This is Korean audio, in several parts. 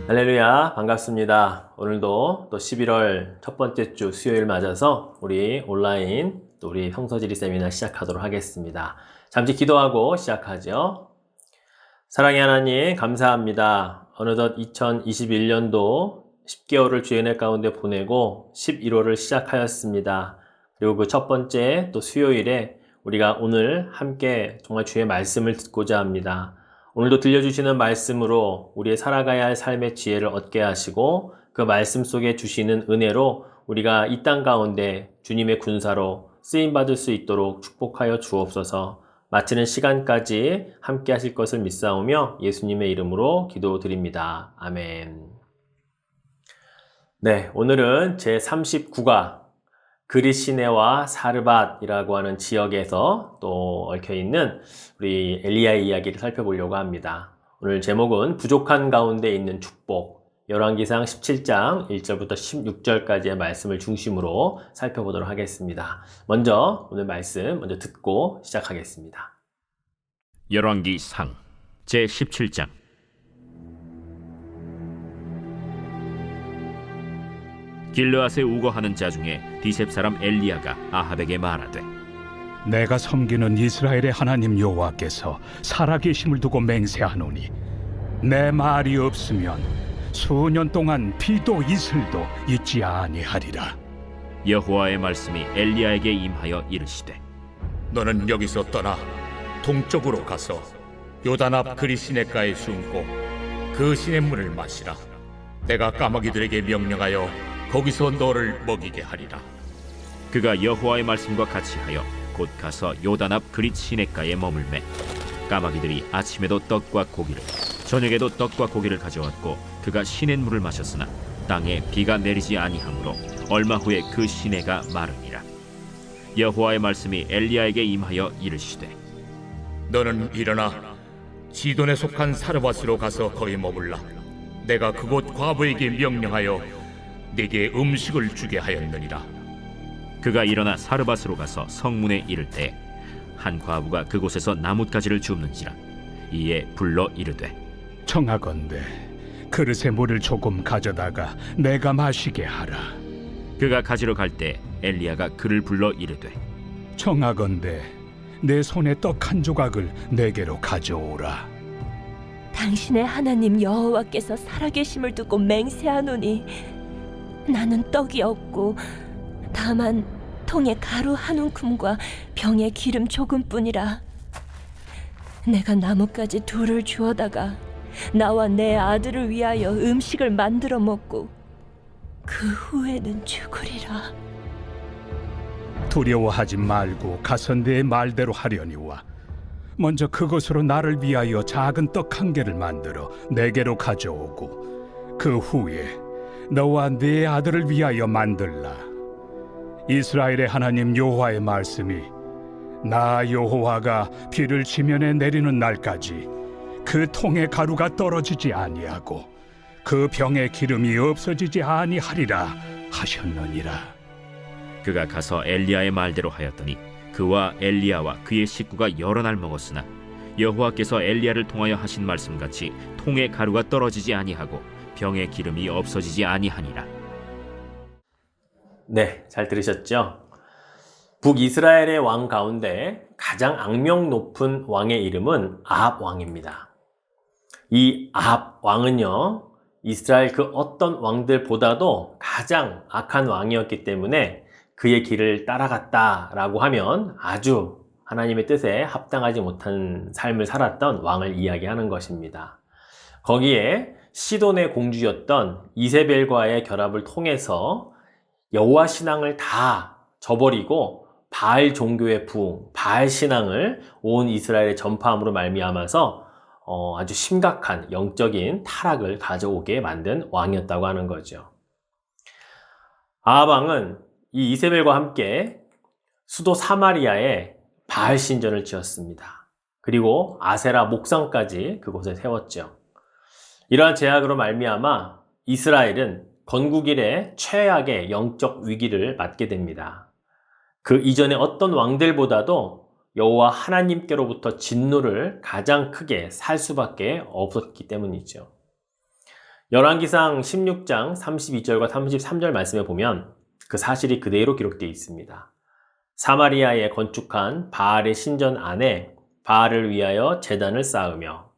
할렐루야, 반갑습니다. 오늘도 또 11월 첫 번째 주 수요일 맞아서 우리 온라인 또 우리 성서지리 세미나 시작하도록 하겠습니다. 잠시 기도하고 시작하죠. 사랑의 하나님, 감사합니다. 어느덧 2021년도 10개월을 주의 은혜 가운데 보내고 11월을 시작하였습니다. 그리고 그 첫 번째 또 수요일에 우리가 오늘 함께 정말 주의 말씀을 듣고자 합니다. 오늘도 들려주시는 말씀으로 우리의 살아가야 할 삶의 지혜를 얻게 하시고 그 말씀 속에 주시는 은혜로 우리가 이 땅 가운데 주님의 군사로 쓰임받을 수 있도록 축복하여 주옵소서. 마치는 시간까지 함께 하실 것을 믿사오며 예수님의 이름으로 기도드립니다. 아멘. 네, 오늘은 제39가 그릿시네와 사르밧이라고 하는 지역에서 또 얽혀있는 우리 엘리야의 이야기를 살펴보려고 합니다. 오늘 제목은 부족한 가운데 있는 축복, 열왕기상 17장 1절부터 16절까지의 말씀을 중심으로 살펴보도록 하겠습니다. 먼저 오늘 말씀 먼저 듣고 시작하겠습니다. 열왕기상 제17장. 길르앗에 우거하는 자 중에 디셉 사람 엘리야가 아합에게 말하되, 내가 섬기는 이스라엘의 하나님 여호와께서 살아계심을 두고 맹세하노니 내 말이 없으면 수년 동안 비도 이슬도 있지 아니하리라. 여호와의 말씀이 엘리야에게 임하여 이르시되, 너는 여기서 떠나 동쪽으로 가서 요단 앞 그릿시네가에 숨고 그 시냇물을 마시라. 내가 까마귀들에게 명령하여 거기서 너를 먹이게 하리라. 그가 여호와의 말씀과 같이 하여 곧 가서 요단 앞 그릿 시냇가에 머물매 까마귀들이 아침에도 떡과 고기를 저녁에도 떡과 고기를 가져왔고 그가 시냇물을 마셨으나 땅에 비가 내리지 아니하므로 얼마 후에 그 시내가 마르니라. 여호와의 말씀이 엘리야에게 임하여 이르시되, 너는 일어나 시돈에 속한 사르밧으로 가서 거기 머물라. 내가 그곳 과부에게 명령하여 네게 음식을 주게 하였느니라. 그가 일어나 사르밧으로 가서 성문에 이를 때 한 과부가 그곳에서 나뭇가지를 줍는지라. 이에 불러 이르되, 청하건대 그릇에 물을 조금 가져다가 내가 마시게 하라. 그가 가지러 갈 때 엘리야가 그를 불러 이르되, 청하건대 내 손에 떡 한 조각을 내게로 가져오라. 당신의 하나님 여호와께서 살아계심을 두고 맹세하노니 나는 떡이 없고 다만 통에 가루 한 움큼과 병에 기름 조금뿐이라. 내가 나뭇가지 둘을 주워다가 나와 내 아들을 위하여 음식을 만들어 먹고 그 후에는 죽으리라. 두려워하지 말고 가서 내 말대로 하려니와 먼저 그것으로 나를 위하여 작은 떡 한 개를 만들어 내게로 가져오고 그 후에 너와 네 아들을 위하여 만들라. 이스라엘의 하나님 여호와의 말씀이 나 여호와가 비를 지면에 내리는 날까지 그 통에 가루가 떨어지지 아니하고 그 병에 기름이 없어지지 아니하리라 하셨느니라. 그가 가서 엘리야의 말대로 하였더니 그와 엘리야와 그의 식구가 여러 날 먹었으나 여호와께서 엘리야를 통하여 하신 말씀같이 통에 가루가 떨어지지 아니하고 병에 기름이 없어지지 아니하니라. 네, 잘 들으셨죠? 북이스라엘의 왕 가운데 가장 악명 높은 왕의 이름은 아합 왕입니다. 이 아합 왕은요, 이스라엘 그 어떤 왕들보다도 가장 악한 왕이었기 때문에 그의 길을 따라갔다라고 하면 아주 하나님의 뜻에 합당하지 못한 삶을 살았던 왕을 이야기하는 것입니다. 거기에 시돈의 공주였던 이세벨과의 결합을 통해서 여호와 신앙을 다 저버리고 바알 종교의 부흥, 바알 신앙을 온 이스라엘에 전파함으로 말미암아서 아주 심각한 영적인 타락을 가져오게 만든 왕이었다고 하는 거죠. 아합 왕은 이 이세벨과 함께 수도 사마리아에 바알 신전을 지었습니다. 그리고 아세라 목상까지 그곳에 세웠죠. 이러한 제약으로 말미암아 이스라엘은 건국 이래 최악의 영적 위기를 맞게 됩니다. 그 이전에 어떤 왕들보다도 여호와 하나님께로부터 진노를 가장 크게 살 수밖에 없었기 때문이죠. 열왕기상 16장 32절과 33절 말씀에 보면 그 사실이 그대로 기록되어 있습니다. 사마리아에 건축한 바알의 신전 안에 바알을 위하여 제단을 쌓으며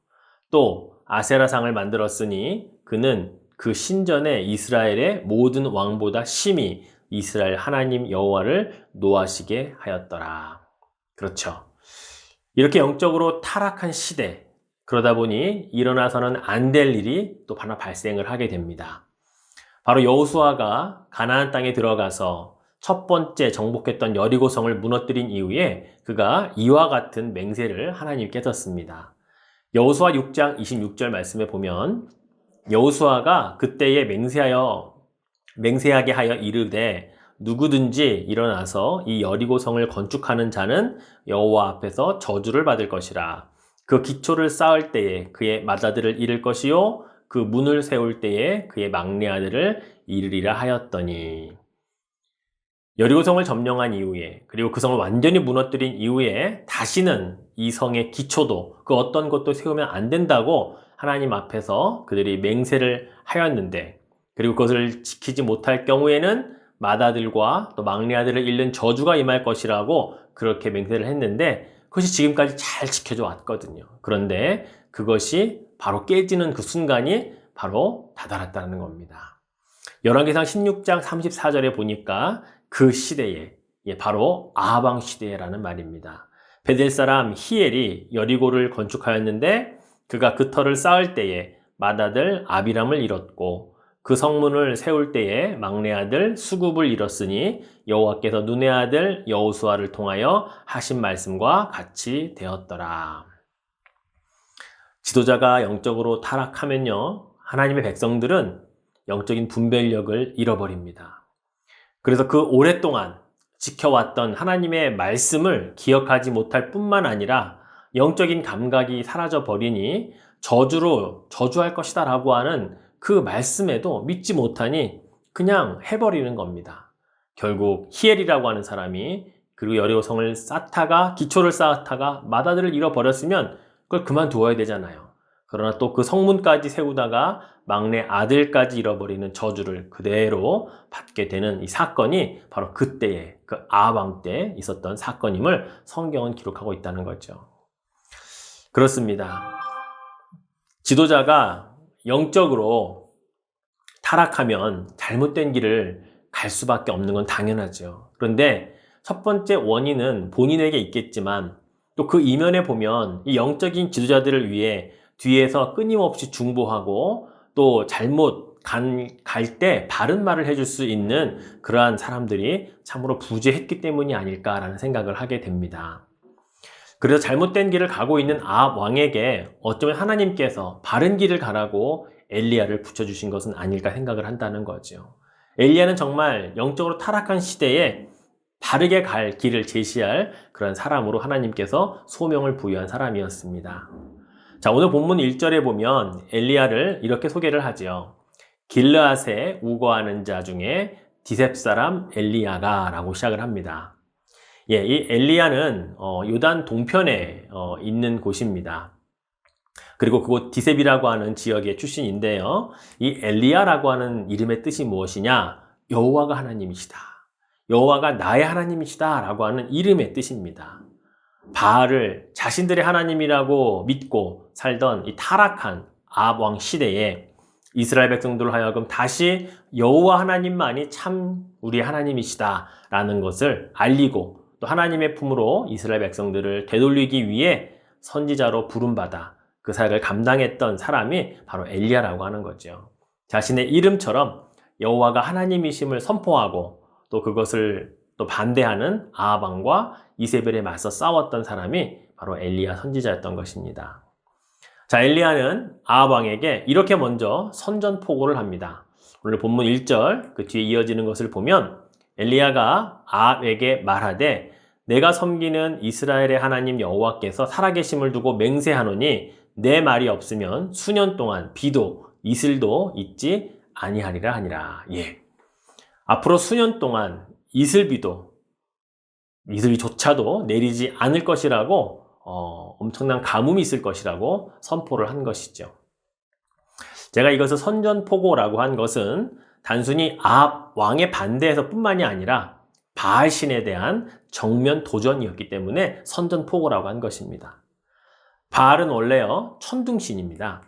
또 아세라상을 만들었으니 그는 그 신전에 이스라엘의 모든 왕보다 심히 이스라엘 하나님 여호와를 노하시게 하였더라. 그렇죠. 이렇게 영적으로 타락한 시대, 그러다 보니 일어나서는 안 될 일이 또 하나 발생을 하게 됩니다. 바로 여호수아가 가나안 땅에 들어가서 첫 번째 정복했던 여리고성을 무너뜨린 이후에 그가 이와 같은 맹세를 하나님께 했었습니다. 여호수아 6장 26절 말씀에 보면 여호수아가 그때에 맹세하게 하여 이르되 누구든지 일어나서 이 여리고성을 건축하는 자는 여호와 앞에서 저주를 받을 것이라. 그 기초를 쌓을 때에 그의 맏아들을 잃을 것이요 그 문을 세울 때에 그의 막내 아들을 잃으리라 하였더니, 여리고성을 점령한 이후에 그리고 그 성을 완전히 무너뜨린 이후에 다시는 이 성의 기초도 그 어떤 것도 세우면 안 된다고 하나님 앞에서 그들이 맹세를 하였는데, 그리고 그것을 지키지 못할 경우에는 맏아들과 또 막내 아들을 잃는 저주가 임할 것이라고 그렇게 맹세를 했는데 그것이 지금까지 잘 지켜져 왔거든요. 그런데 그것이 바로 깨지는 그 순간이 바로 다다랐다는 겁니다. 열왕기상 16장 34절에 보니까 그 시대에, 바로 아합 왕 시대라는 말입니다. 베델 사람 히엘이 여리고를 건축하였는데 그가 그 터를 쌓을 때에 맏아들 아비람을 잃었고 그 성문을 세울 때에 막내 아들 수굽을 잃었으니 여호와께서 눈의 아들 여호수아를 통하여 하신 말씀과 같이 되었더라. 지도자가 영적으로 타락하면요, 하나님의 백성들은 영적인 분별력을 잃어버립니다. 그래서 그 오랫동안 지켜왔던 하나님의 말씀을 기억하지 못할 뿐만 아니라 영적인 감각이 사라져 버리니 저주로 저주할 것이다 라고 하는 그 말씀에도 믿지 못하니 그냥 해버리는 겁니다. 결국 히엘이라고 하는 사람이 그리고 여리고성을 쌓다가 기초를 쌓다가 맏아들을 잃어버렸으면 그걸 그만두어야 되잖아요. 그러나 또 그 성문까지 세우다가 막내 아들까지 잃어버리는 저주를 그대로 받게 되는 이 사건이 바로 그때의 그 아합 왕 때 있었던 사건임을 성경은 기록하고 있다는 거죠. 그렇습니다. 지도자가 영적으로 타락하면 잘못된 길을 갈 수밖에 없는 건 당연하죠. 그런데 첫 번째 원인은 본인에게 있겠지만 또 그 이면에 보면 이 영적인 지도자들을 위해 뒤에서 끊임없이 중보하고 또 잘못 갈 때 바른 말을 해줄 수 있는 그러한 사람들이 참으로 부재했기 때문이 아닐까라는 생각을 하게 됩니다. 그래서 잘못된 길을 가고 있는 아합 왕에게 어쩌면 하나님께서 바른 길을 가라고 엘리야를 붙여주신 것은 아닐까 생각을 한다는 거죠. 엘리야는 정말 영적으로 타락한 시대에 바르게 갈 길을 제시할 그런 사람으로 하나님께서 소명을 부여한 사람이었습니다. 자, 오늘 본문 1절에 보면 엘리야를 이렇게 소개를 하죠. 길르앗에 우거하는 자 중에 디셉 사람 엘리야가 라고 시작을 합니다. 이 엘리야는 요단 동편에 있는 곳입니다. 그리고 그곳 디셉이라고 하는 지역의 출신인데요. 이 엘리야라고 하는 이름의 뜻이 무엇이냐? 여호와가 하나님이시다. 여호와가 나의 하나님이시다 라고 하는 이름의 뜻입니다. 바알을 자신들의 하나님이라고 믿고 살던 이 타락한 아합 왕 시대에 이스라엘 백성들로 하여금 다시 여호와 하나님만이 참 우리의 하나님이시다 라는 것을 알리고 또 하나님의 품으로 이스라엘 백성들을 되돌리기 위해 선지자로 부름받아 그 사역을 감당했던 사람이 바로 엘리야라고 하는 거죠. 자신의 이름처럼 여호와가 하나님이심을 선포하고 또 그것을 또 반대하는 아합 왕과 이세벨에 맞서 싸웠던 사람이 바로 엘리야 선지자였던 것입니다. 자, 엘리야는 아합 왕에게 이렇게 먼저 선전포고를 합니다. 오늘 본문 1절 그 뒤에 이어지는 것을 보면 엘리야가 아합에게 말하되 내가 섬기는 이스라엘의 하나님 여호와께서 살아계심을 두고 맹세하노니 내 말이 없으면 수년 동안 비도 이슬도 있지 아니하리라 하니라. 앞으로 수년 동안 이슬비조차도 내리지 않을 것이라고 엄청난 가뭄이 있을 것이라고 선포를 한 것이죠. 제가 이것을 선전포고라고 한 것은 단순히 아합 왕의 반대에서 뿐만이 아니라 바알 신에 대한 정면 도전이었기 때문에 선전포고라고 한 것입니다. 바알은 원래요, 천둥신입니다.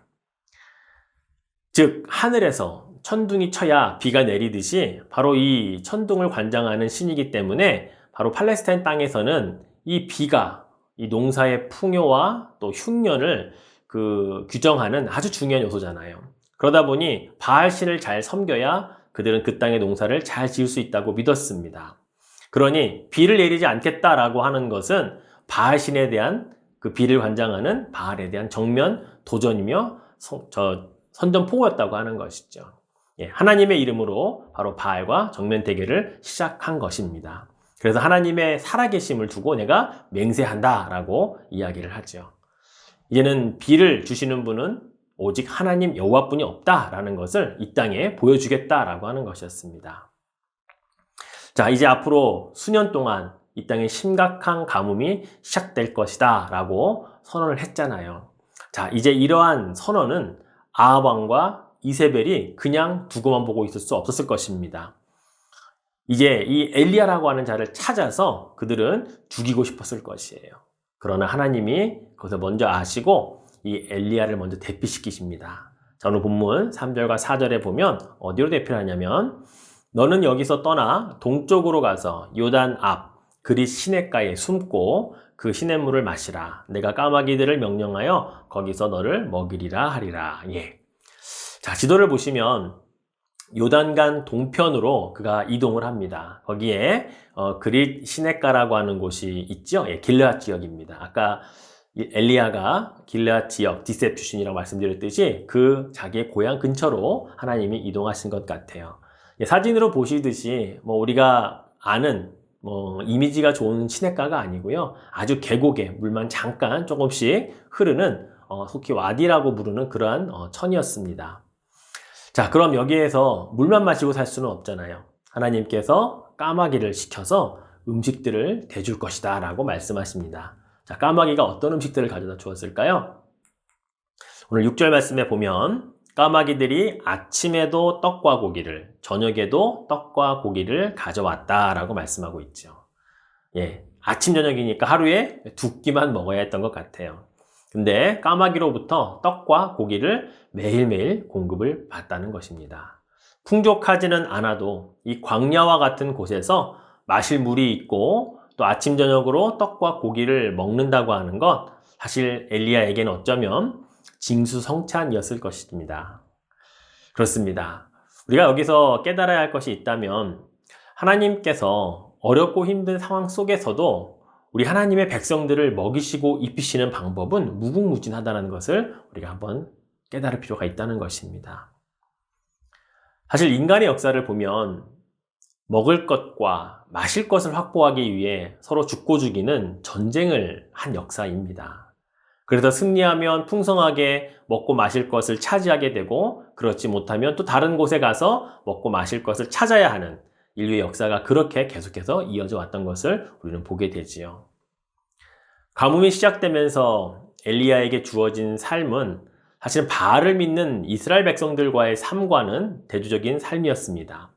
즉 하늘에서 천둥이 쳐야 비가 내리듯이 바로 이 천둥을 관장하는 신이기 때문에 바로 팔레스타인 땅에서는 이 비가 이 농사의 풍요와 또 흉년을 규정하는 아주 중요한 요소잖아요. 그러다 보니 바알 신을 잘 섬겨야 그들은 그 땅의 농사를 잘 지을 수 있다고 믿었습니다. 그러니 비를 내리지 않겠다라고 하는 것은 바알 신에 대한 그 비를 관장하는 바알에 대한 정면 도전이며 선전포고였다고 하는 것이죠. 하나님의 이름으로 바로 바알과 정면 대결을 시작한 것입니다. 그래서 하나님의 살아계심을 두고 내가 맹세한다라고 이야기를 하죠. 이제는 비를 주시는 분은 오직 하나님 여호와뿐이 없다라는 것을 이 땅에 보여주겠다라고 하는 것이었습니다. 자, 이제 앞으로 수년 동안 이 땅에 심각한 가뭄이 시작될 것이다 라고 선언을 했잖아요. 자, 이제 이러한 선언은 아합 왕과 이세벨이 그냥 두고만 보고 있을 수 없었을 것입니다. 이제 이 엘리야라고 하는 자를 찾아서 그들은 죽이고 싶었을 것이에요. 그러나 하나님이 그것을 먼저 아시고 이 엘리야를 먼저 대피시키십니다. 자, 오늘 본문 3절과 4절에 보면 어디로 대피를 하냐면 너는 여기서 떠나 동쪽으로 가서 요단 앞 그릿 시냇가에 숨고 그 시냇물을 마시라. 내가 까마귀들을 명령하여 거기서 너를 먹이리라 하리라. 예. 자, 지도를 보시면 요단강 동편으로 그가 이동을 합니다. 거기에 그릿 시냇가라고 하는 곳이 있죠. 예, 길르앗 지역입니다. 아까 엘리야가 길르앗 지역 디셉 출신이라고 말씀드렸듯이 그 자기의 고향 근처로 하나님이 이동하신 것 같아요. 예, 사진으로 보시듯이 우리가 아는 이미지가 좋은 시냇가가 아니고요. 아주 계곡에 물만 잠깐 조금씩 흐르는 속히 와디라고 부르는 그러한 천이었습니다. 자, 그럼 여기에서 물만 마시고 살 수는 없잖아요. 하나님께서 까마귀를 시켜서 음식들을 대줄 것이다 라고 말씀하십니다. 자, 까마귀가 어떤 음식들을 가져다 주었을까요? 오늘 6절 말씀에 보면 까마귀들이 아침에도 떡과 고기를, 저녁에도 떡과 고기를 가져왔다 라고 말씀하고 있죠. 예, 아침 저녁이니까 하루에 2끼만 먹어야 했던 것 같아요. 근데 까마귀로부터 떡과 고기를 매일매일 공급을 받다는 것입니다. 풍족하지는 않아도 이 광야와 같은 곳에서 마실 물이 있고 또 아침 저녁으로 떡과 고기를 먹는다고 하는 것, 사실 엘리야에게는 어쩌면 징수성찬이었을 것입니다. 그렇습니다. 우리가 여기서 깨달아야 할 것이 있다면 하나님께서 어렵고 힘든 상황 속에서도 우리 하나님의 백성들을 먹이시고 입히시는 방법은 무궁무진하다는 것을 우리가 한번 깨달을 필요가 있다는 것입니다. 사실 인간의 역사를 보면 먹을 것과 마실 것을 확보하기 위해 서로 죽고 죽이는 전쟁을 한 역사입니다. 그래서 승리하면 풍성하게 먹고 마실 것을 차지하게 되고 그렇지 못하면 또 다른 곳에 가서 먹고 마실 것을 찾아야 하는 인류의 역사가 그렇게 계속해서 이어져 왔던 것을 우리는 보게 되지요. 가뭄이 시작되면서 엘리야에게 주어진 삶은 사실 바알을 믿는 이스라엘 백성들과의 삶과는 대조적인 삶이었습니다.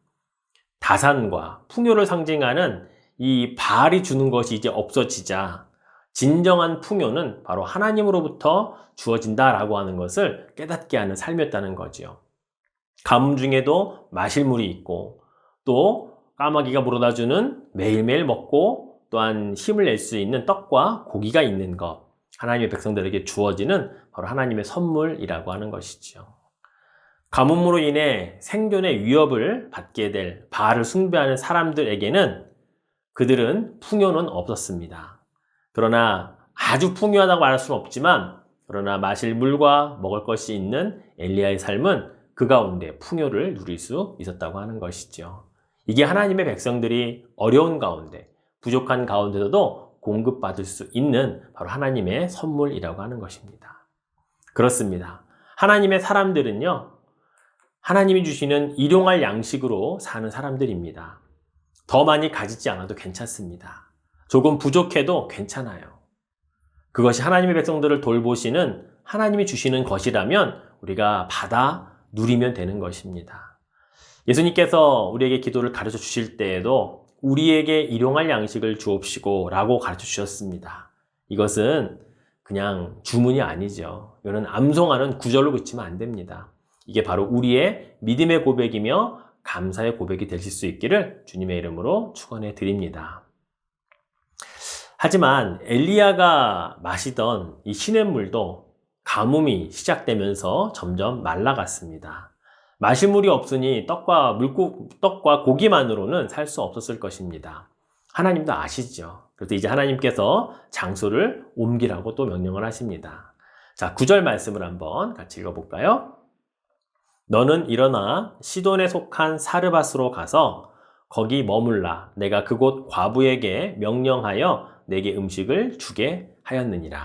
다산과 풍요를 상징하는 이 바알이 주는 것이 이제 없어지자 진정한 풍요는 바로 하나님으로부터 주어진다라고 하는 것을 깨닫게 하는 삶이었다는 거죠. 가뭄 중에도 마실 물이 있고 또 까마귀가 물어다 주는 매일매일 먹고 또한 힘을 낼 수 있는 떡과 고기가 있는 것, 하나님의 백성들에게 주어지는 바로 하나님의 선물이라고 하는 것이죠. 가뭄으로 인해 생존의 위협을 받게 될 바알을 숭배하는 사람들에게는 그들은 풍요는 없었습니다. 그러나 아주 풍요하다고 말할 수는 없지만 그러나 마실 물과 먹을 것이 있는 엘리야의 삶은 그 가운데 풍요를 누릴 수 있었다고 하는 것이죠. 이게 하나님의 백성들이 어려운 가운데 부족한 가운데서도 공급받을 수 있는 바로 하나님의 선물이라고 하는 것입니다. 그렇습니다. 하나님의 사람들은요, 하나님이 주시는 일용할 양식으로 사는 사람들입니다. 더 많이 가지지 않아도 괜찮습니다. 조금 부족해도 괜찮아요. 그것이 하나님의 백성들을 돌보시는 하나님이 주시는 것이라면 우리가 받아 누리면 되는 것입니다. 예수님께서 우리에게 기도를 가르쳐 주실 때에도 우리에게 일용할 양식을 주옵시고 라고 가르쳐 주셨습니다. 이것은 그냥 주문이 아니죠. 이거는 암송하는 구절로 그치면 안 됩니다. 이게 바로 우리의 믿음의 고백이며 감사의 고백이 되실 수 있기를 주님의 이름으로 축원해 드립니다. 하지만 엘리야가 마시던 이 시냇물도 가뭄이 시작되면서 점점 말라갔습니다. 마실 물이 없으니 떡과 고기만으로는 살 수 없었을 것입니다. 하나님도 아시죠. 그래서 이제 하나님께서 장소를 옮기라고 또 명령을 하십니다. 자, 9절 말씀을 한번 같이 읽어볼까요? 너는 일어나 시돈에 속한 사르밧으로 가서 거기 머물라. 내가 그곳 과부에게 명령하여 내게 음식을 주게 하였느니라.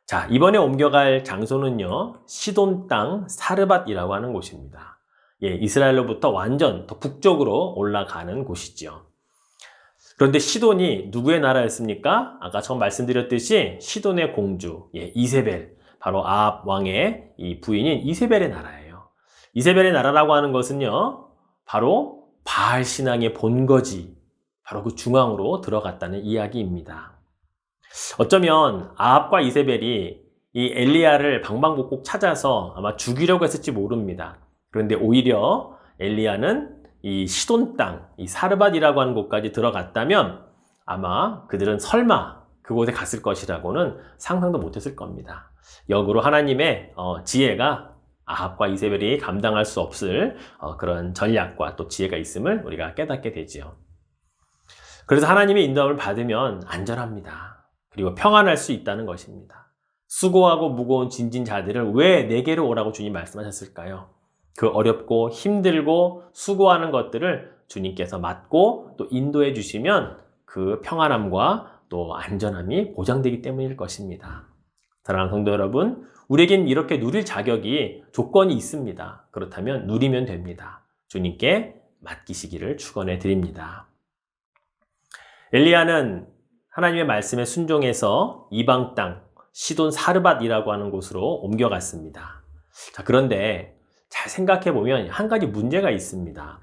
자, 이번에 옮겨갈 장소는요, 시돈 땅 사르밧이라고 하는 곳입니다. 예, 이스라엘로부터 완전 더 북쪽으로 올라가는 곳이죠. 그런데 시돈이 누구의 나라였습니까? 아까 처음 말씀드렸듯이 시돈의 공주, 예, 이세벨, 바로 아합 왕의 이 부인인 이세벨의 나라예요. 이세벨의 나라라고 하는 것은요, 바로 바알 신앙의 본거지, 바로 그 중앙으로 들어갔다는 이야기입니다. 어쩌면 아합과 이세벨이 이 엘리야를 방방곡곡 찾아서 아마 죽이려고 했을지 모릅니다. 그런데 오히려 엘리야는 이 시돈 땅, 이 사르밧이라고 하는 곳까지 들어갔다면 아마 그들은 설마 그곳에 갔을 것이라고는 상상도 못했을 겁니다. 역으로 하나님의 지혜가 아합과 이세벨이 감당할 수 없을 그런 전략과 또 지혜가 있음을 우리가 깨닫게 되지요. 그래서 하나님의 인도함을 받으면 안전합니다. 그리고 평안할 수 있다는 것입니다. 수고하고 무거운 진진 자들을 왜 내게로 오라고 주님 말씀하셨을까요? 그 어렵고 힘들고 수고하는 것들을 주님께서 맡고 또 인도해 주시면 그 평안함과 또 안전함이 보장되기 때문일 것입니다. 사랑하는 성도 여러분, 우리에겐 이렇게 누릴 자격이 조건이 있습니다. 그렇다면 누리면 됩니다. 주님께 맡기시기를 축원해 드립니다. 엘리야는 하나님의 말씀에 순종해서 이방 땅 시돈 사르밧이라고 하는 곳으로 옮겨갔습니다. 자, 그런데 잘 생각해 보면 한 가지 문제가 있습니다.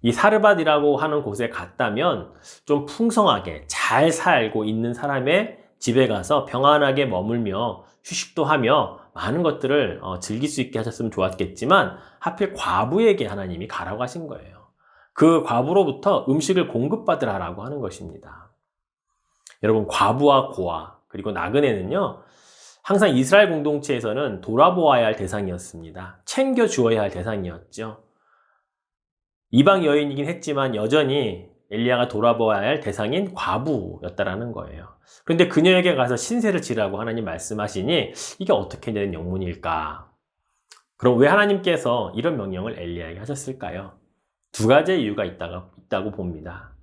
이 사르밧이라고 하는 곳에 갔다면 좀 풍성하게 잘 살고 있는 사람의 집에 가서 평안하게 머물며 휴식도 하며 많은 것들을 즐길 수 있게 하셨으면 좋았겠지만 하필 과부에게 하나님이 가라고 하신 거예요. 그 과부로부터 음식을 공급받으라고 하는 것입니다. 여러분, 과부와 고아 그리고 나그네는요, 항상 이스라엘 공동체에서는 돌아보아야 할 대상이었습니다. 챙겨주어야 할 대상이었죠. 이방 여인이긴 했지만 여전히 엘리야가 돌아보아야 할 대상인 과부였다라는 거예요. 그런데 그녀에게 가서 신세를 지라고 하나님 말씀하시니 이게 어떻게 된 영문일까? 그럼 왜 하나님께서 이런 명령을 엘리야에게 하셨을까요? 두 가지의 이유가 있다고 봅니다.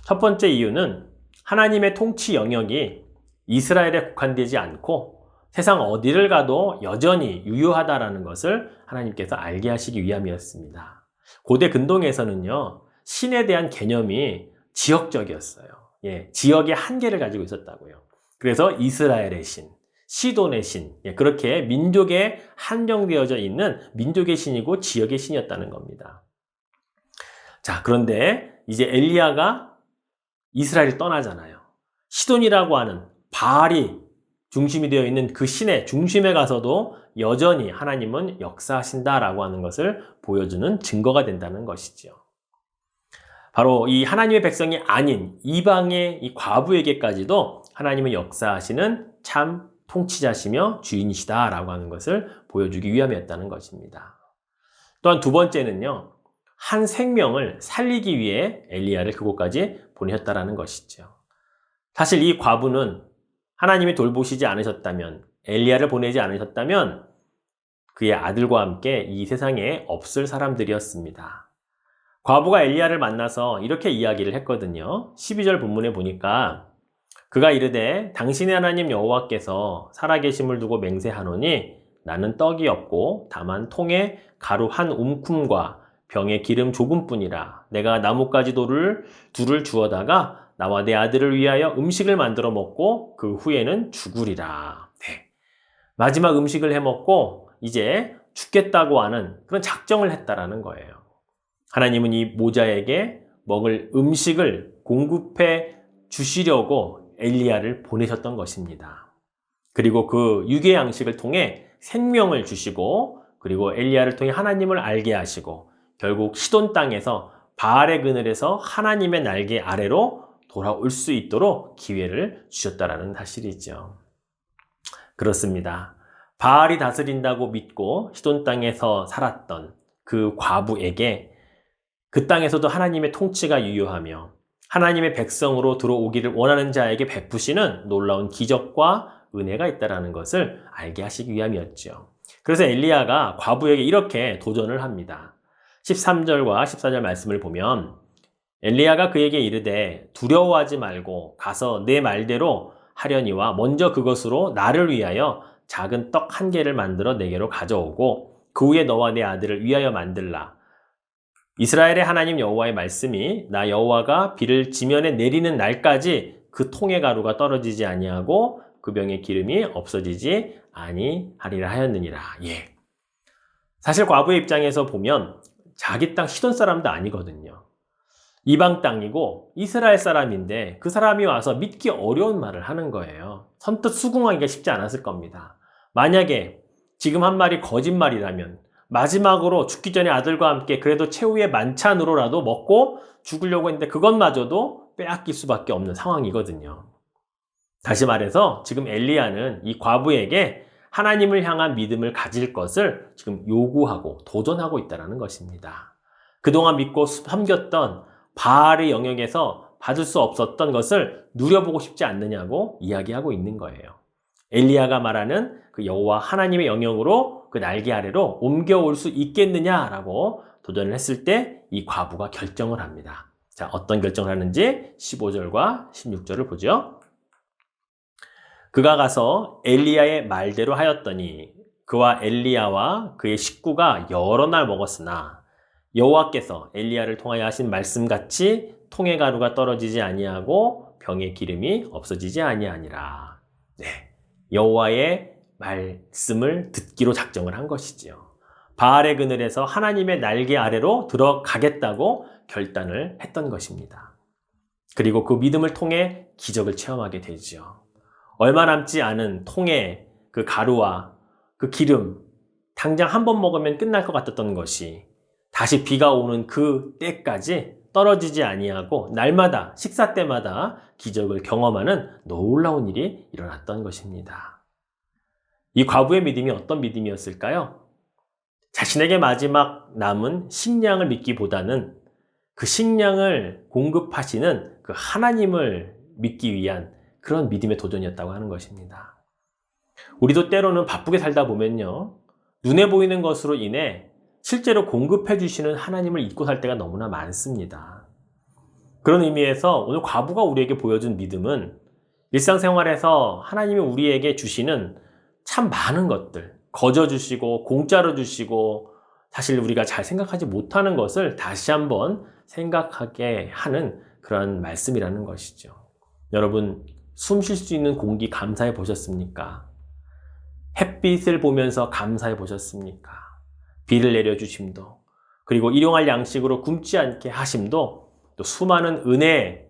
첫 번째 이유는 하나님의 통치 영역이 이스라엘에 국한되지 않고 세상 어디를 가도 여전히 유효하다라는 것을 하나님께서 알게 하시기 위함이었습니다. 고대 근동에서는요, 신에 대한 개념이 지역적이었어요. 예, 지역의 한계를 가지고 있었다고요. 그래서 이스라엘의 신, 시돈의 신, 예, 그렇게 민족에 한정되어져 있는 민족의 신이고 지역의 신이었다는 겁니다. 자, 그런데 이제 엘리야가 이스라엘을 떠나잖아요. 시돈이라고 하는 바알이 중심이 되어 있는 그 신의 중심에 가서도 여전히 하나님은 역사하신다라고 하는 것을 보여주는 증거가 된다는 것이죠. 바로 이 하나님의 백성이 아닌 이방의 이 과부에게까지도 하나님은 역사하시는 참 통치자시며 주인이시다라고 하는 것을 보여주기 위함이었다는 것입니다. 또한 두 번째는요, 한 생명을 살리기 위해 엘리야를 그곳까지 보내셨다라는 것이죠. 사실 이 과부는 하나님이 돌보시지 않으셨다면, 엘리야를 보내지 않으셨다면 그의 아들과 함께 이 세상에 없을 사람들이었습니다. 과부가 엘리야를 만나서 이렇게 이야기를 했거든요. 12절 본문에 보니까 그가 이르되 당신의 하나님 여호와께서 살아계심을 두고 맹세하노니 나는 떡이 없고 다만 통에 가루 한 움큼과 병에 기름 조금뿐이라. 내가 나뭇가지 돌을 둘을 주어다가 나와 내 아들을 위하여 음식을 만들어 먹고 그 후에는 죽으리라. 네. 마지막 음식을 해 먹고 이제 죽겠다고 하는 그런 작정을 했다라는 거예요. 하나님은 이 모자에게 먹을 음식을 공급해 주시려고 엘리야를 보내셨던 것입니다. 그리고 그 유괴 양식을 통해 생명을 주시고, 그리고 엘리야를 통해 하나님을 알게 하시고, 결국 시돈 땅에서 바알의 그늘에서 하나님의 날개 아래로 돌아올 수 있도록 기회를 주셨다라는 사실이죠. 그렇습니다. 바알이 다스린다고 믿고 시돈 땅에서 살았던 그 과부에게 그 땅에서도 하나님의 통치가 유효하며 하나님의 백성으로 들어오기를 원하는 자에게 베푸시는 놀라운 기적과 은혜가 있다는 것을 알게 하시기 위함이었죠. 그래서 엘리야가 과부에게 이렇게 도전을 합니다. 13절과 14절 말씀을 보면 엘리야가 그에게 이르되 두려워하지 말고 가서 내 말대로 하려니와 먼저 그것으로 나를 위하여 작은 떡 1개를 만들어 내게로 가져오고 그 후에 너와 내 아들을 위하여 만들라. 이스라엘의 하나님 여호와의 말씀이 나 여호와가 비를 지면에 내리는 날까지 그 통의 가루가 떨어지지 아니하고 그 병의 기름이 없어지지 아니하리라 하였느니라. 예. 사실 과부의 입장에서 보면 자기 땅 시돈 사람도 아니거든요. 이방 땅이고 이스라엘 사람인데 그 사람이 와서 믿기 어려운 말을 하는 거예요. 선뜻 수긍하기가 쉽지 않았을 겁니다. 만약에 지금 한 말이 거짓말이라면 마지막으로 죽기 전에 아들과 함께 그래도 최후의 만찬으로라도 먹고 죽으려고 했는데 그것마저도 빼앗길 수밖에 없는 상황이거든요. 다시 말해서 지금 엘리야는 이 과부에게 하나님을 향한 믿음을 가질 것을 지금 요구하고 도전하고 있다는 것입니다. 그동안 믿고 섬겼던 바알의 영역에서 받을 수 없었던 것을 누려보고 싶지 않느냐고 이야기하고 있는 거예요. 엘리야가 말하는 그 여호와 하나님의 영역으로 그 날개 아래로 옮겨올 수 있겠느냐라고 도전을 했을 때 이 과부가 결정을 합니다. 자, 어떤 결정을 하는지 15절과 16절을 보죠. 그가 가서 엘리야의 말대로 하였더니 그와 엘리야와 그의 식구가 여러 날 먹었으나 여호와께서 엘리야를 통하여 하신 말씀같이 통의 가루가 떨어지지 아니하고 병의 기름이 없어지지 아니하니라. 네, 여호와의 말씀을 듣기로 작정을 한 것이지요. 바알의 그늘에서 하나님의 날개 아래로 들어가겠다고 결단을 했던 것입니다. 그리고 그 믿음을 통해 기적을 체험하게 되죠. 얼마 남지 않은 통의 그 가루와 그 기름, 당장 한 번 먹으면 끝날 것 같았던 것이 다시 비가 오는 그 때까지 떨어지지 아니하고 날마다 식사 때마다 기적을 경험하는 놀라운 일이 일어났던 것입니다. 이 과부의 믿음이 어떤 믿음이었을까요? 자신에게 마지막 남은 식량을 믿기보다는 그 식량을 공급하시는 그 하나님을 믿기 위한 그런 믿음의 도전이었다고 하는 것입니다. 우리도 때로는 바쁘게 살다 보면요, 눈에 보이는 것으로 인해 실제로 공급해 주시는 하나님을 잊고 살 때가 너무나 많습니다. 그런 의미에서 오늘 과부가 우리에게 보여준 믿음은 일상생활에서 하나님이 우리에게 주시는 참 많은 것들, 거저 주시고 공짜로 주시고 사실 우리가 잘 생각하지 못하는 것을 다시 한번 생각하게 하는 그런 말씀이라는 것이죠. 여러분, 숨 쉴 수 있는 공기 감사해 보셨습니까? 햇빛을 보면서 감사해 보셨습니까? 비를 내려주심도, 그리고 일용할 양식으로 굶지 않게 하심도, 또 수많은 은혜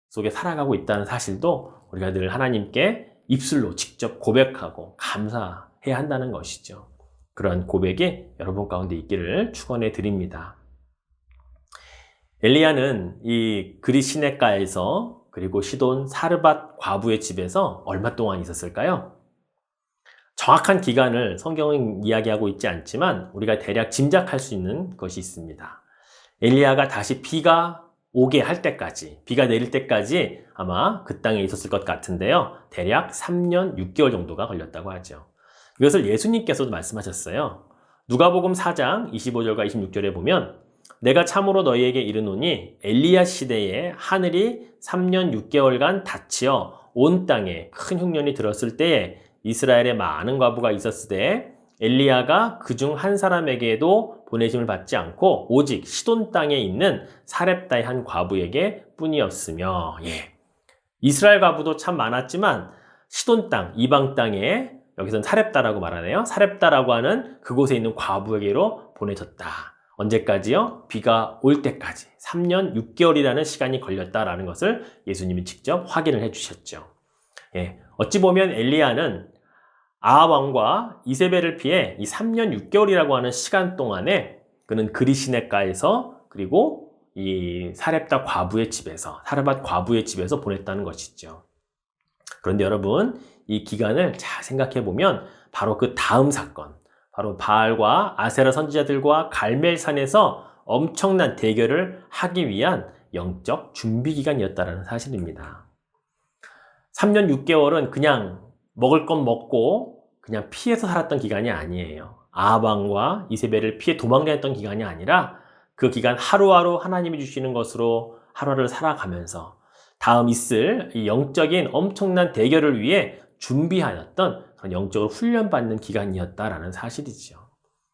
속에 살아가고 있다는 사실도 우리가 늘 하나님께 입술로 직접 고백하고 감사해야 한다는 것이죠. 그런 고백이 여러분 가운데 있기를 축원해 드립니다. 엘리야는 이 그리 시냇가에서 그리고 시돈 사르밧 과부의 집에서 얼마 동안 있었을까요? 정확한 기간을 성경은 이야기하고 있지 않지만 우리가 대략 짐작할 수 있는 것이 있습니다. 엘리야가 다시 비가 오게 할 때까지, 비가 내릴 때까지 아마 그 땅에 있었을 것 같은데요. 대략 3년 6개월 정도가 걸렸다고 하죠. 이것을 예수님께서도 말씀하셨어요. 누가복음 4장 25절과 26절에 보면 내가 참으로 너희에게 이르노니 엘리야 시대에 하늘이 3년 6개월간 닫히어 온 땅에 큰 흉년이 들었을 때에 이스라엘에 많은 과부가 있었으되 엘리야가 그중 한 사람에게도 보내심을 받지 않고 오직 시돈 땅에 있는 사렙다의 한 과부에게 뿐이었으며, 예, 이스라엘 과부도 참 많았지만 시돈 땅, 이방 땅에 여기서는 사렙다라고 말하네요. 사렙다라고 하는 그곳에 있는 과부에게로 보내졌다. 언제까지요? 비가 올 때까지 3년 6개월이라는 시간이 걸렸다라는 것을 예수님이 직접 확인을 해주셨죠. 예, 어찌 보면 엘리야는 아합 왕과 이세벨을 피해 이 3년 6개월이라고 하는 시간 동안에 그는 그리시네가에서 그리고 이 사렙다 과부의 집에서 사르밧 과부의 집에서 보냈다는 것이죠. 그런데 여러분, 이 기간을 잘 생각해 보면 바로 그 다음 사건, 바로 바알과 아세라 선지자들과 갈멜산에서 엄청난 대결을 하기 위한 영적 준비 기간이었다는 사실입니다. 3년 6개월은 그냥 먹을 건 먹고 그냥 피해서 살았던 기간이 아니에요. 아합 왕과 이세벨을 피해 도망다녔던 기간이 아니라 그 기간 하루하루 하나님이 주시는 것으로 하루를 살아가면서 다음 있을 이 영적인 엄청난 대결을 위해 준비하였던 그런 영적으로 훈련받는 기간이었다라는 사실이죠.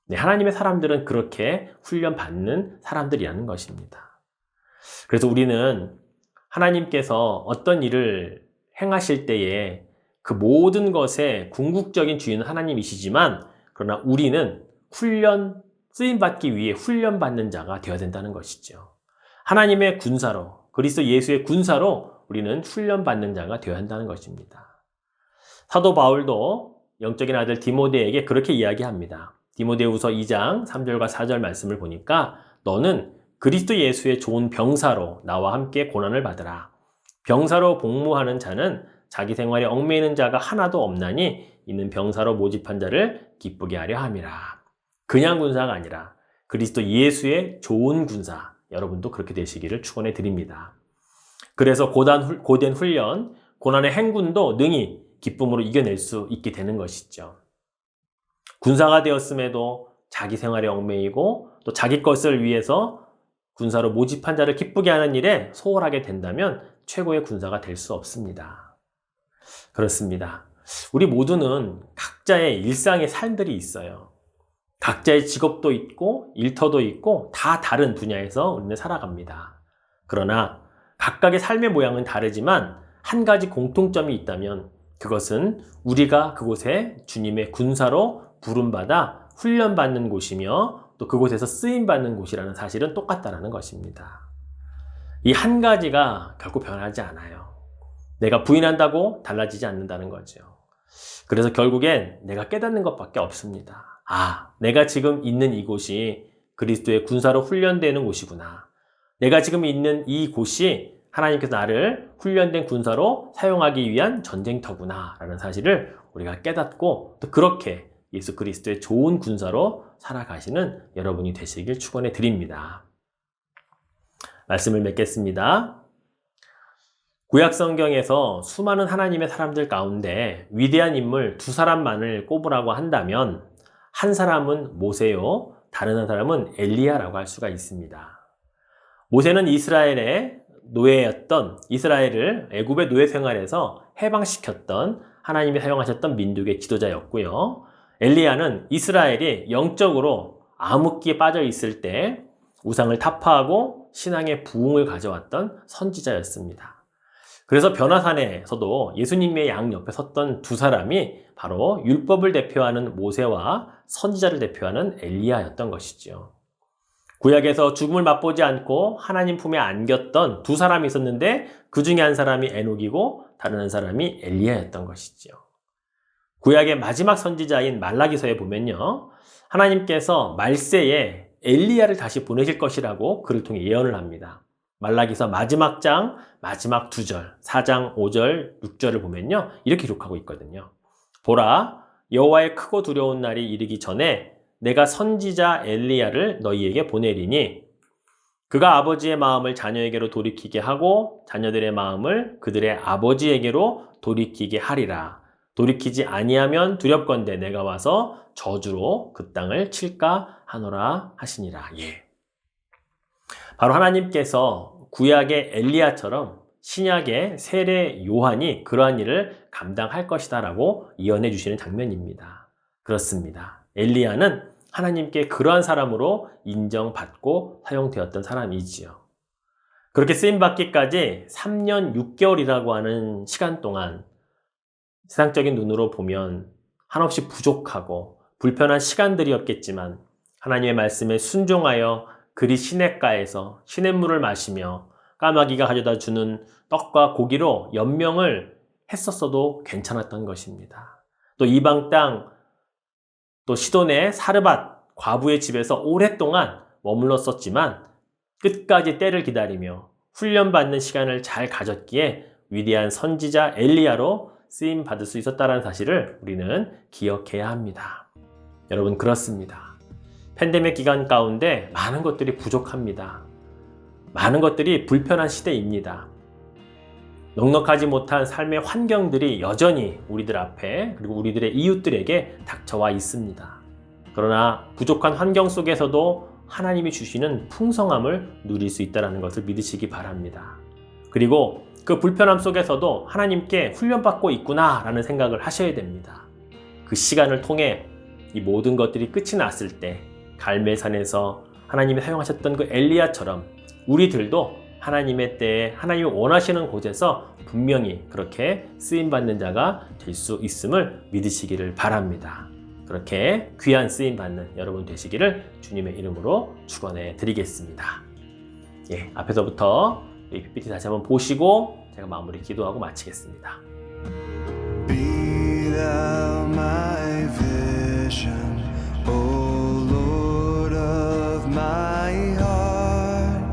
네, 하나님의 사람들은 그렇게 훈련받는 사람들이라는 것입니다. 그래서 우리는 하나님께서 어떤 일을 행하실 때에 그 모든 것의 궁극적인 주인은 하나님이시지만 그러나 우리는 쓰임받기 위해 훈련받는 자가 되어야 된다는 것이죠. 하나님의 군사로, 그리스도 예수의 군사로 우리는 훈련받는 자가 되어야 한다는 것입니다. 사도 바울도 영적인 아들 디모데에게 그렇게 이야기합니다. 디모데후서 2장 3절과 4절 말씀을 보니까 너는 그리스도 예수의 좋은 병사로 나와 함께 고난을 받으라. 병사로 복무하는 자는 자기 생활에 얽매이는 자가 하나도 없나니 이는 병사로 모집한 자를 기쁘게 하려 함이라. 그냥 군사가 아니라 그리스도 예수의 좋은 군사, 여러분도 그렇게 되시기를 축원해 드립니다. 그래서 고된 훈련, 고난의 행군도 능히 기쁨으로 이겨낼 수 있게 되는 것이죠. 군사가 되었음에도 자기 생활에 얽매이고 또 자기 것을 위해서 군사로 모집한 자를 기쁘게 하는 일에 소홀하게 된다면 최고의 군사가 될 수 없습니다. 그렇습니다. 우리 모두는 각자의 일상의 삶들이 있어요. 각자의 직업도 있고 일터도 있고 다 다른 분야에서 우리는 살아갑니다. 그러나 각각의 삶의 모양은 다르지만 한 가지 공통점이 있다면 그것은 우리가 그곳에 주님의 군사로 부름받아 훈련받는 곳이며 또 그곳에서 쓰임받는 곳이라는 사실은 똑같다는 것입니다. 이 한 가지가 결코 변하지 않아요. 내가 부인한다고 달라지지 않는다는 거죠. 그래서 결국엔 내가 깨닫는 것밖에 없습니다. 아, 내가 지금 있는 이곳이 그리스도의 군사로 훈련되는 곳이구나. 내가 지금 있는 이 곳이 하나님께서 나를 훈련된 군사로 사용하기 위한 전쟁터구나 라는 사실을 우리가 깨닫고 또 그렇게 예수 그리스도의 좋은 군사로 살아가시는 여러분이 되시길 축원해 드립니다. 말씀을 맺겠습니다. 구약 성경에서 수많은 하나님의 사람들 가운데 위대한 인물 두 사람만을 꼽으라고 한다면 한 사람은 모세요, 다른 한 사람은 엘리야라고 할 수가 있습니다. 모세는 이스라엘의 노예였던 이스라엘을 애굽의 노예 생활에서 해방시켰던 하나님이 사용하셨던 민족의 지도자였고요. 엘리야는 이스라엘이 영적으로 암흑기에 빠져 있을 때 우상을 타파하고 신앙의 부흥을 가져왔던 선지자였습니다. 그래서 변화산에서도 예수님의 양 옆에 섰던 두 사람이 바로 율법을 대표하는 모세와 선지자를 대표하는 엘리야였던 것이죠. 구약에서 죽음을 맛보지 않고 하나님 품에 안겼던 두 사람이 있었는데 그 중에 한 사람이 에녹이고 다른 한 사람이 엘리야였던 것이죠. 구약의 마지막 선지자인 말라기서에 보면요, 하나님께서 말세에 엘리야를 다시 보내실 것이라고 그를 통해 예언을 합니다. 말라기서 마지막 장 마지막 2절 4장 5절 6절을 보면요, 이렇게 기록하고 있거든요. 보라, 여호와의 크고 두려운 날이 이르기 전에 내가 선지자 엘리야를 너희에게 보내리니 그가 아버지의 마음을 자녀에게로 돌이키게 하고 자녀들의 마음을 그들의 아버지에게로 돌이키게 하리라. 돌이키지 아니하면 두렵건대 내가 와서 저주로 그 땅을 칠까 하노라 하시니라. 예. 바로 하나님께서 구약의 엘리야처럼 신약의 세례 요한이 그러한 일을 감당할 것이다 라고 예언해 주시는 장면입니다. 그렇습니다. 엘리야는 하나님께 그러한 사람으로 인정받고 사용되었던 사람이지요. 그렇게 쓰임받기까지 3년 6개월이라고 하는 시간 동안 세상적인 눈으로 보면 한없이 부족하고 불편한 시간들이었겠지만 하나님의 말씀에 순종하여 그리 시냇가에서 시냇물을 마시며 까마귀가 가져다 주는 떡과 고기로 연명을 했었어도 괜찮았던 것입니다. 또 이방 땅, 또 시돈의 사르밧 과부의 집에서 오랫동안 머물렀었지만 끝까지 때를 기다리며 훈련받는 시간을 잘 가졌기에 위대한 선지자 엘리야로 쓰임 받을 수 있었다는 사실을 우리는 기억해야 합니다. 여러분, 그렇습니다. 팬데믹 기간 가운데 많은 것들이 부족합니다. 많은 것들이 불편한 시대입니다. 넉넉하지 못한 삶의 환경들이 여전히 우리들 앞에 그리고 우리들의 이웃들에게 닥쳐와 있습니다. 그러나 부족한 환경 속에서도 하나님이 주시는 풍성함을 누릴 수 있다는 것을 믿으시기 바랍니다. 그리고 그 불편함 속에서도 하나님께 훈련받고 있구나 라는 생각을 하셔야 됩니다. 그 시간을 통해 이 모든 것들이 끝이 났을 때 갈멜산에서 하나님이 사용하셨던 그 엘리야처럼 우리들도 하나님의 때에 하나님이 원하시는 곳에서 분명히 그렇게 쓰임받는 자가 될 수 있음을 믿으시기를 바랍니다. 그렇게 귀한 쓰임받는 여러분 되시기를 주님의 이름으로 축원해 드리겠습니다. 앞에서부터 이 PPT 다시 한번 보시고 제가 마무리 기도하고 마치겠습니다. Be thou my vision, O Lord of my heart,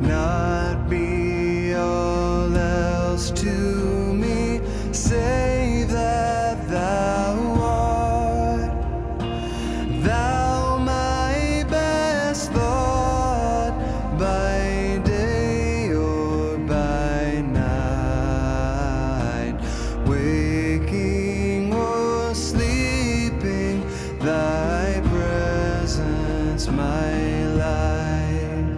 not be all else to me, save that thou art, thou my best thought by day or by night, waking or sleeping, thy presence my light.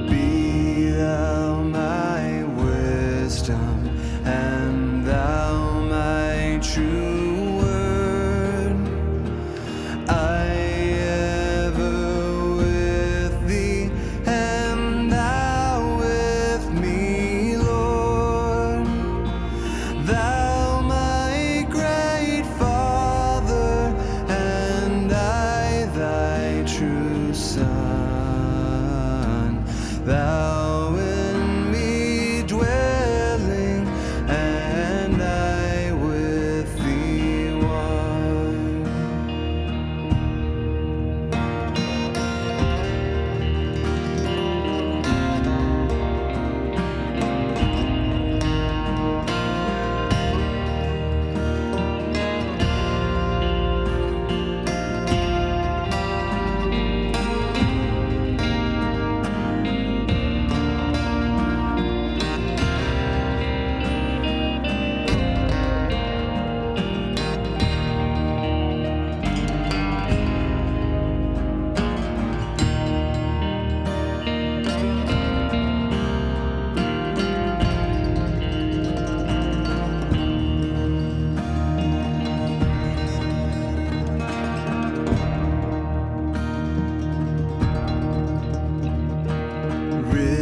Be thou my wisdom, and thou my true word. I ever with thee, and thou with me, Lord. Thou my great Father, and I thy true Son. Thou in me dwelling, and I with thee one.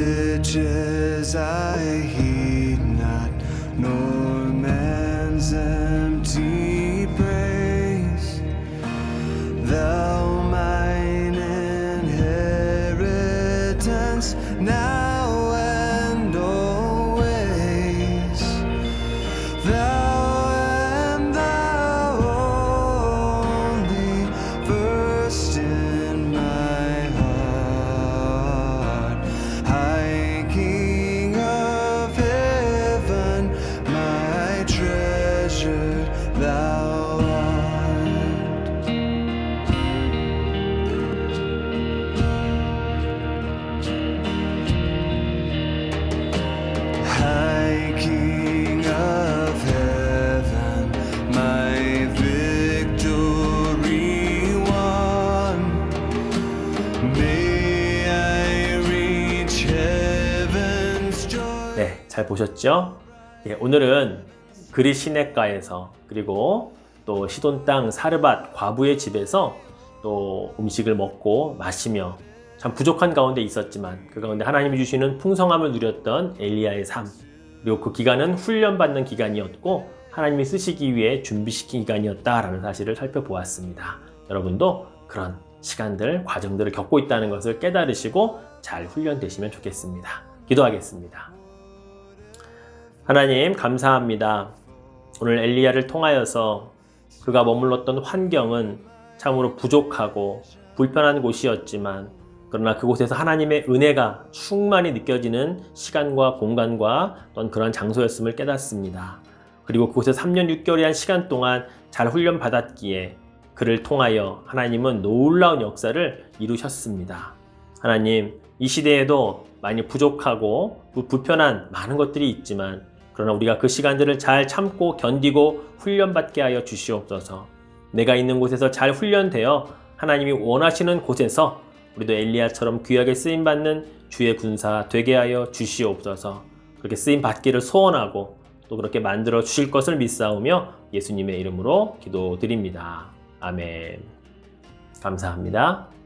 Riches I heed not, nor man's empty praise. Thou mine inheritance, now and always. Thou and thou only, first in my heart. High King of heaven, my treasure thou art. High King of heaven, my victory won. May I reach heaven's joy. 네, 잘 보셨죠? 오늘은 그리 시냇가에서 그리고 또 시돈 땅 사르밧 과부의 집에서 또 음식을 먹고 마시며 참 부족한 가운데 있었지만 그 가운데 하나님이 주시는 풍성함을 누렸던 엘리야의 삶, 그리고 그 기간은 훈련받는 기간이었고 하나님이 쓰시기 위해 준비시킨 기간이었다라는 사실을 살펴보았습니다. 여러분도 그런 시간들, 과정들을 겪고 있다는 것을 깨달으시고 잘 훈련되시면 좋겠습니다. 기도하겠습니다. 하나님 감사합니다. 오늘 엘리야를 통하여서 그가 머물렀던 환경은 참으로 부족하고 불편한 곳이었지만 그러나 그곳에서 하나님의 은혜가 충만히 느껴지는 시간과 공간과 어떤 그런 장소였음을 깨닫습니다. 그리고 그곳에서 3년 6개월이란 시간 동안 잘 훈련받았기에 그를 통하여 하나님은 놀라운 역사를 이루셨습니다. 하나님, 이 시대에도 많이 부족하고 불편한 많은 것들이 있지만 그러나 우리가 그 시간들을 잘 참고 견디고 훈련받게 하여 주시옵소서. 내가 있는 곳에서 잘 훈련되어 하나님이 원하시는 곳에서 우리도 엘리야처럼 귀하게 쓰임받는 주의 군사 되게 하여 주시옵소서. 그렇게 쓰임받기를 소원하고 또 그렇게 만들어 주실 것을 믿사오며 예수님의 이름으로 기도드립니다. 아멘. 감사합니다.